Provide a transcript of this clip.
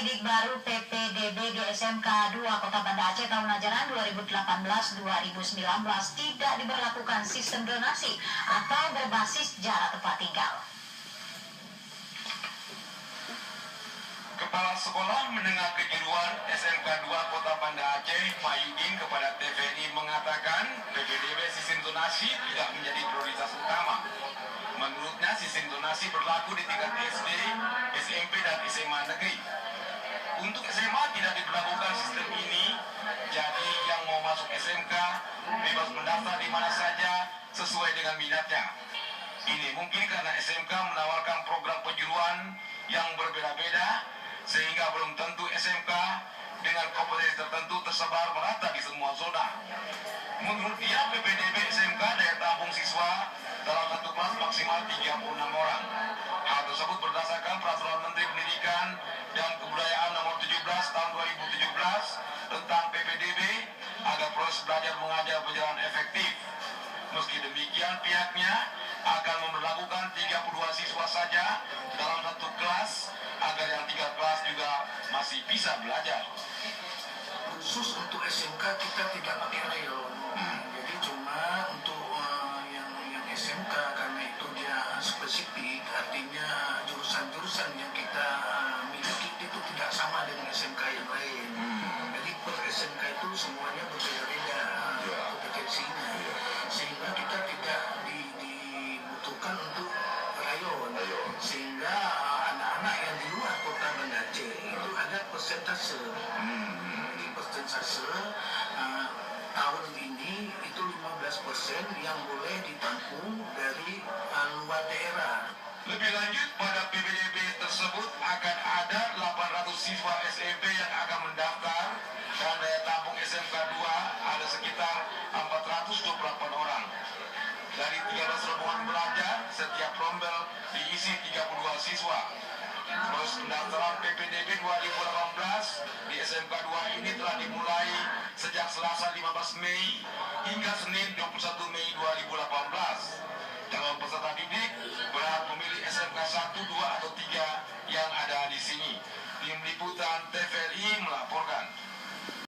didik baru PPDB di SMK 2 Kota Banda Aceh tahun ajaran 2018-2019 tidak diberlakukan sistem zonasi atau berbasis jarak tempat tinggal. Kepala Sekolah Menengah Kejuruan SMK 2 Kota Banda Aceh, Mayudin, kepada TVRI mengatakan PPDB sistem zonasi tidak menjadi prioritas utama. Menurutnya sistem zonasi berlaku di tingkat SD, SMP, dan SMA negeri. Untuk SMA tidak diberlakukan sistem ini, jadi yang mau masuk SMK bebas mendaftar di mana saja sesuai dengan minatnya. Ini mungkin karena SMK menawarkan program kejuruan yang berbeda-beda, sehingga belum tentu SMK dengan kompetensi tertentu tersebar merata di semua zona. Menurut dia, PPDB SMK daya tampung siswa dalam satu kelas maksimal 36 orang. Hal tersebut berdasarkan Peraturan Menteri Pendidikan dan Kebudayaan Nomor 17 Tahun 2017 tentang PPDB agar proses belajar mengajar berjalan efektif. Meski demikian, pihaknya akan memberlakukan 32 siswa saja dalam satu kelas agar yang 3 kelas juga masih bisa belajar. Khusus untuk SMK kita tidak pakai rayon, jadi cuma untuk yang SMK karena itu dia spesifik, artinya jurusan-jurusan yang kita miliki itu tidak sama dengan SMK yang lain. Jadi per SMK itu semuanya berbeda-beda kompetensinya, sehingga kita tidak dibutuhkan untuk rayon, sehingga anak-anak yang di luar Kota Banda Aceh itu ada persentase. Jadi persentase tahun ini itu 15% yang boleh ditampung dari luar daerah. Lebih lanjut, pada PPDB tersebut akan ada 800 siswa SMP yang akan mendaftar dan daya tampung SMK 2 ada sekitar 428 orang. Dari 13 rombongan belajar, setiap rombel diisi 32 siswa. Proses pendaftaran PPDB 2018 di SMK 2 ini telah dimulai sejak Selasa 15 Mei hingga Senin 21 Mei 2018. Calon peserta didik berhak memilih SMK 1, 2, atau 3 yang ada di sini. Tim Liputan TV